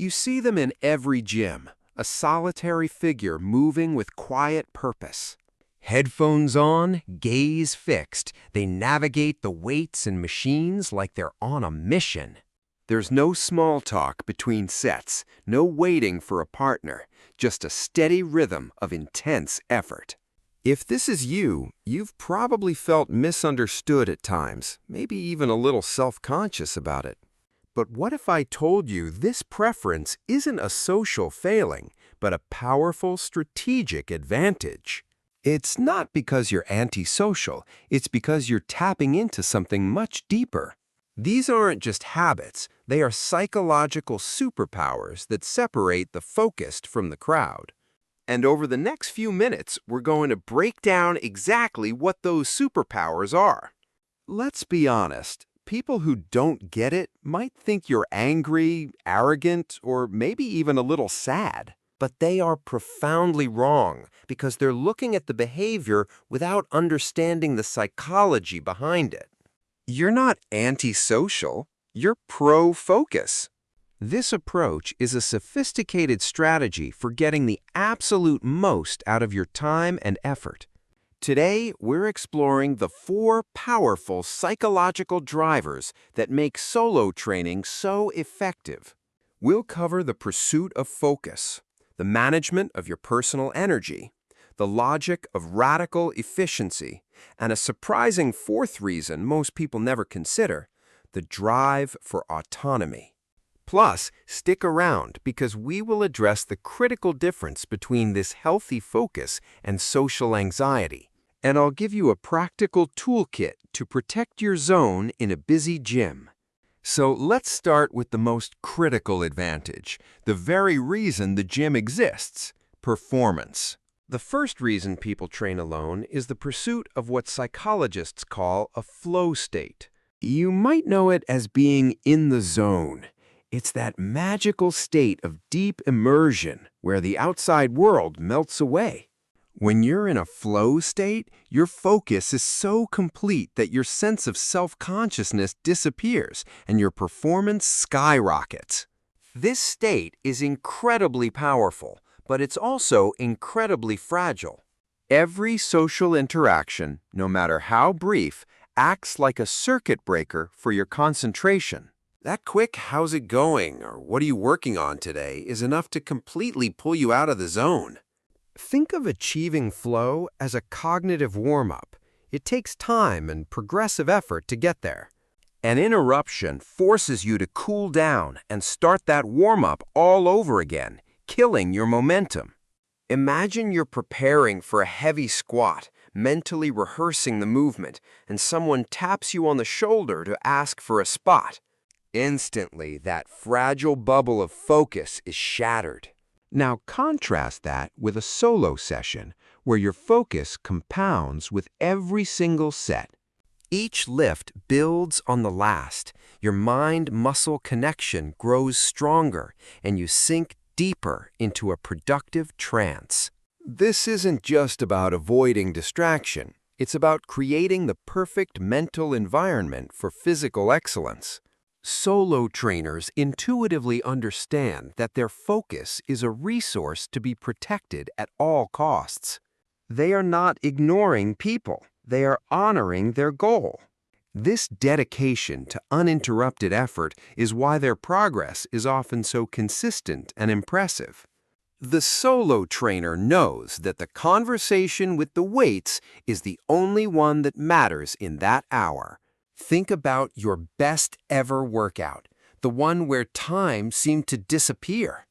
You see them in every gym, a solitary figure moving with quiet purpose. Headphones on, gaze fixed, they navigate the weights and machines like they're on a mission. There's no small talk between sets, no waiting for a partner, just a steady rhythm of intense effort. If this is you, you've probably felt misunderstood at times, maybe even a little self-conscious about it. But what if I told you this preference isn't a social failing, but a powerful strategic advantage? It's not because you're antisocial, it's because you're tapping into something much deeper. These aren't just habits, they are psychological superpowers that separate the focused from the crowd. And over the next few minutes, we're going to break down exactly what those superpowers are. Let's be honest, people who don't get it might think you're angry, arrogant, or maybe even a little sad. But they are profoundly wrong because they're looking at the behavior without understanding the psychology behind it. You're not antisocial, you're pro-focus. This approach is a sophisticated strategy for getting the absolute most out of your time and effort. Today, we're exploring the 4 powerful psychological drivers that make solo training so effective. We'll cover the pursuit of focus, the management of your personal energy, the logic of radical efficiency, and a surprising 4th reason most people never consider, the drive for autonomy. Plus, stick around because we will address the critical difference between this healthy focus and social anxiety. And I'll give you a practical toolkit to protect your zone in a busy gym. So let's start with the most critical advantage, the very reason the gym exists, performance. The first reason people train alone is the pursuit of what psychologists call a flow state. You might know it as being in the zone. It's that magical state of deep immersion where the outside world melts away. When you're in a flow state, your focus is so complete that your sense of self-consciousness disappears and your performance skyrockets. This state is incredibly powerful, but it's also incredibly fragile. Every social interaction, no matter how brief, acts like a circuit breaker for your concentration. That quick "how's it going" or "what are you working on today" is enough to completely pull you out of the zone. Think of achieving flow as a cognitive warm-up. It takes time and progressive effort to get there. An interruption forces you to cool down and start that warm-up all over again, killing your momentum. Imagine you're preparing for a heavy squat, mentally rehearsing the movement, and someone taps you on the shoulder to ask for a spot. Instantly, that fragile bubble of focus is shattered. Now contrast that with a solo session where your focus compounds with every single set. Each lift builds on the last. Your mind-muscle connection grows stronger, and you sink deeper into a productive trance. This isn't just about avoiding distraction. It's about creating the perfect mental environment for physical excellence. Solo trainers intuitively understand that their focus is a resource to be protected at all costs. They are not ignoring people. They are honoring their goal. This dedication to uninterrupted effort is why their progress is often so consistent and impressive. The solo trainer knows that the conversation with the weights is the only one that matters in that hour. Think about your best ever workout, the one where time seemed to disappear.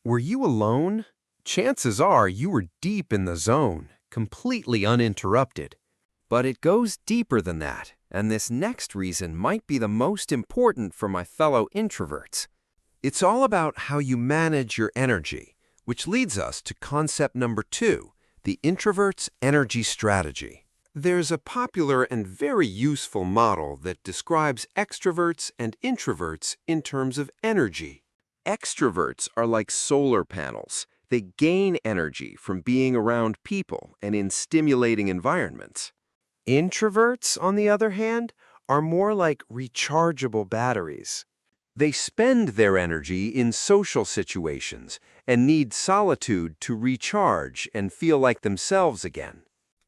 Were you alone? Chances are you were deep in the zone, completely uninterrupted. But it goes deeper than that, and this next reason might be the most important for my fellow introverts. It's all about how you manage your energy, which leads us to concept number 2, the introvert's energy strategy. There's a popular and very useful model that describes extroverts and introverts in terms of energy. Extroverts are like solar panels. They gain energy from being around people and in stimulating environments. Introverts, on the other hand, are more like rechargeable batteries. They spend their energy in social situations and need solitude to recharge and feel like themselves again.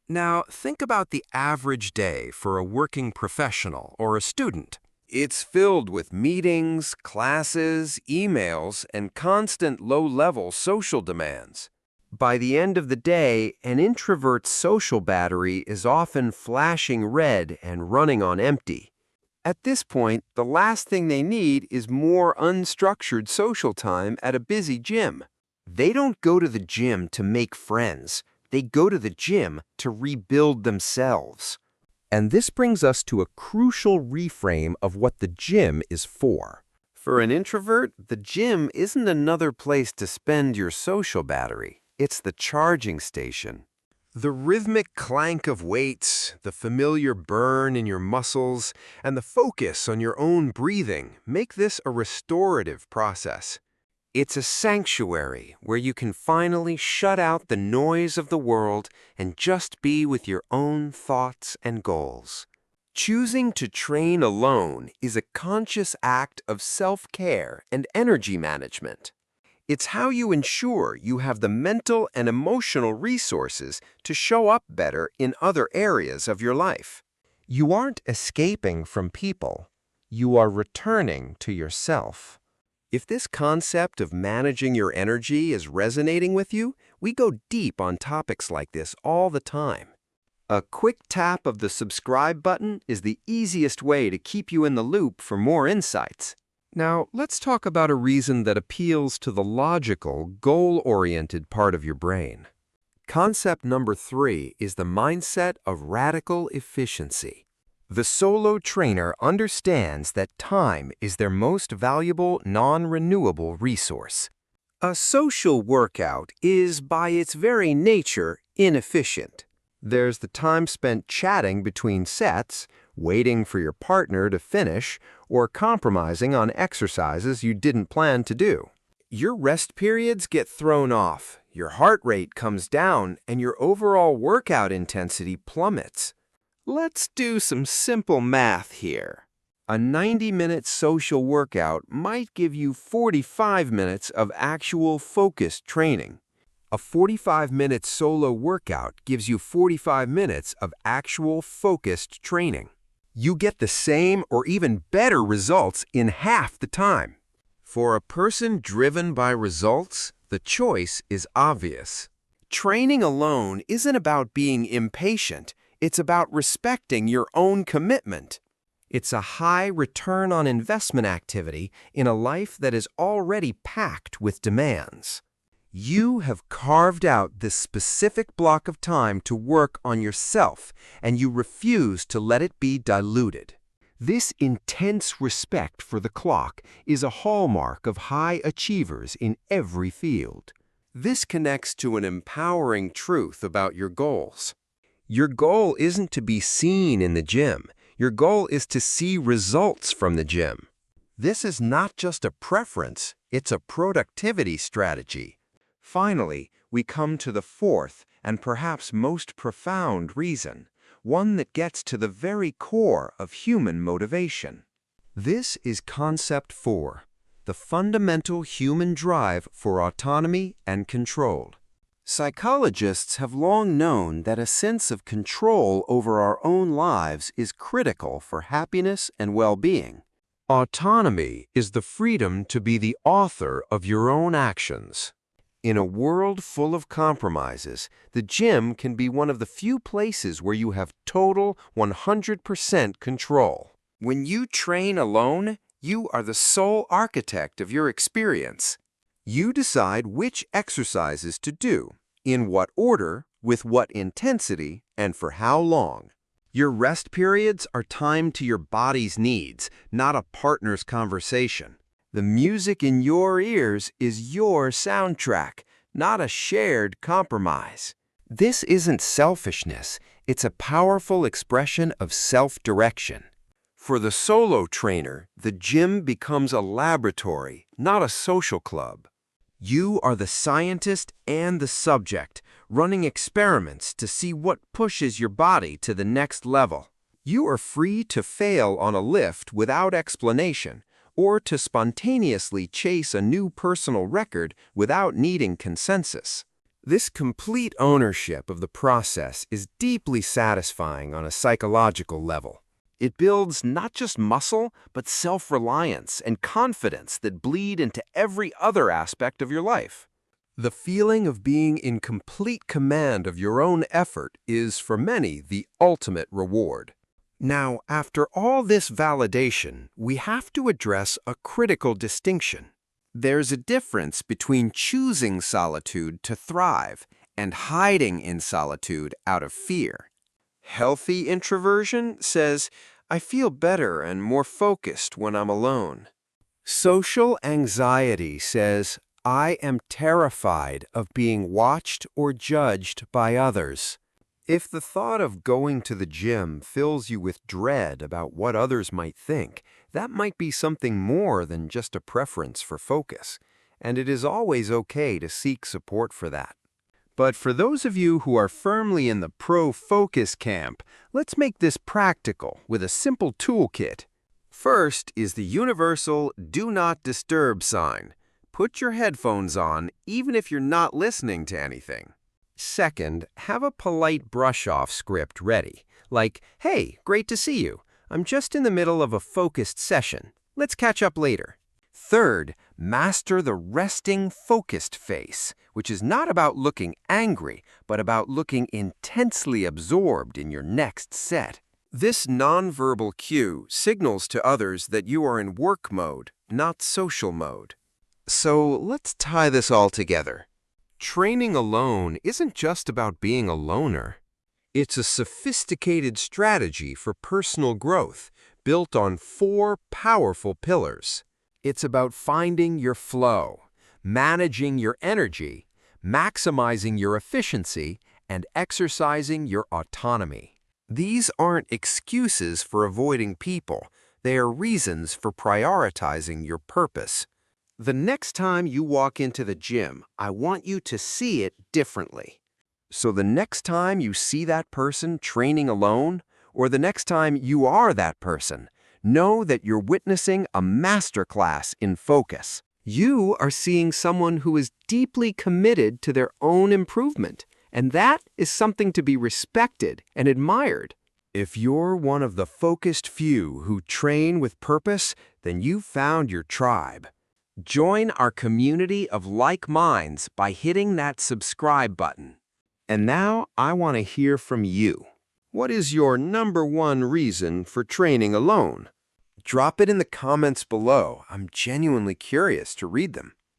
Now, think about the average day for a working professional or a student. It's filled with meetings, classes, emails, and constant low-level social demands. By the end of the day, an introvert's social battery is often flashing red and running on empty. At this point, the last thing they need is more unstructured social time at a busy gym. They don't go to the gym to make friends. They go to the gym to rebuild themselves. And this brings us to a crucial reframe of what the gym is for. For an introvert, the gym isn't another place to spend your social battery. It's the charging station. The rhythmic clank of weights, the familiar burn in your muscles, and the focus on your own breathing make this a restorative process. It's a sanctuary where you can finally shut out the noise of the world and just be with your own thoughts and goals. Choosing to train alone is a conscious act of self-care and energy management. It's how you ensure you have the mental and emotional resources to show up better in other areas of your life. You aren't escaping from people. You are returning to yourself. If this concept of managing your energy is resonating with you, we go deep on topics like this all the time. A quick tap of the subscribe button is the easiest way to keep you in the loop for more insights. Now, let's talk about a reason that appeals to the logical, goal-oriented part of your brain. Concept number 3 is the mindset of radical efficiency. The solo trainer understands that time is their most valuable, non-renewable resource. A social workout is, by its very nature, inefficient. There's the time spent chatting between sets, waiting for your partner to finish, or compromising on exercises you didn't plan to do. Your rest periods get thrown off, your heart rate comes down, and your overall workout intensity plummets. Let's do some simple math here. A 90-minute social workout might give you 45 minutes of actual focused training. A 45-minute solo workout gives you 45 minutes of actual focused training. You get the same or even better results in half the time. For a person driven by results, the choice is obvious. Training alone isn't about being impatient. It's about respecting your own commitment. It's a high return on investment activity in a life that is already packed with demands. You have carved out this specific block of time to work on yourself, and you refuse to let it be diluted. This intense respect for the clock is a hallmark of high achievers in every field. This connects to an empowering truth about your goals. Your goal isn't to be seen in the gym. Your goal is to see results from the gym. This is not just a preference, it's a productivity strategy. Finally, we come to the fourth and perhaps most profound reason, one that gets to the very core of human motivation. This is concept 4, the fundamental human drive for autonomy and control. Psychologists have long known that a sense of control over our own lives is critical for happiness and well-being. Autonomy is the freedom to be the author of your own actions. In a world full of compromises, the gym can be one of the few places where you have total 100% control. When you train alone, you are the sole architect of your experience. You decide which exercises to do, in what order, with what intensity, and for how long. Your rest periods are timed to your body's needs, not a partner's conversation. The music in your ears is your soundtrack, not a shared compromise. This isn't selfishness, it's a powerful expression of self-direction. For the solo trainer, the gym becomes a laboratory, not a social club. You are the scientist and the subject, running experiments to see what pushes your body to the next level. You are free to fail on a lift without explanation, or to spontaneously chase a new personal record without needing consensus. This complete ownership of the process is deeply satisfying on a psychological level. It builds not just muscle, but self-reliance and confidence that bleed into every other aspect of your life. The feeling of being in complete command of your own effort is, for many, the ultimate reward. Now, after all this validation, we have to address a critical distinction. There's a difference between choosing solitude to thrive and hiding in solitude out of fear. Healthy introversion says, I feel better and more focused when I'm alone. Social anxiety says, I am terrified of being watched or judged by others. If the thought of going to the gym fills you with dread about what others might think, that might be something more than just a preference for focus, and it is always okay to seek support for that. But for those of you who are firmly in the pro-focus camp, let's make this practical with a simple toolkit. First is the universal do not disturb sign. Put your headphones on even if you're not listening to anything. Second, have a polite brush-off script ready, like, hey, great to see you. I'm just in the middle of a focused session. Let's catch up later. Third, master the resting, focused face, which is not about looking angry, but about looking intensely absorbed in your next set. This nonverbal cue signals to others that you are in work mode, not social mode. So let's tie this all together. Training alone isn't just about being a loner. It's a sophisticated strategy for personal growth built on 4 powerful pillars. It's about finding your flow, managing your energy, maximizing your efficiency, and exercising your autonomy. These aren't excuses for avoiding people. They are reasons for prioritizing your purpose. The next time you walk into the gym, I want you to see it differently. So the next time you see that person training alone, or the next time you are that person, know that you're witnessing a masterclass in focus. You are seeing someone who is deeply committed to their own improvement, and that is something to be respected and admired. If you're one of the focused few who train with purpose, then you've found your tribe. Join our community of like minds by hitting that subscribe button. And now I want to hear from you. What is your #1 reason for training alone? Drop it in the comments below. I'm genuinely curious to read them.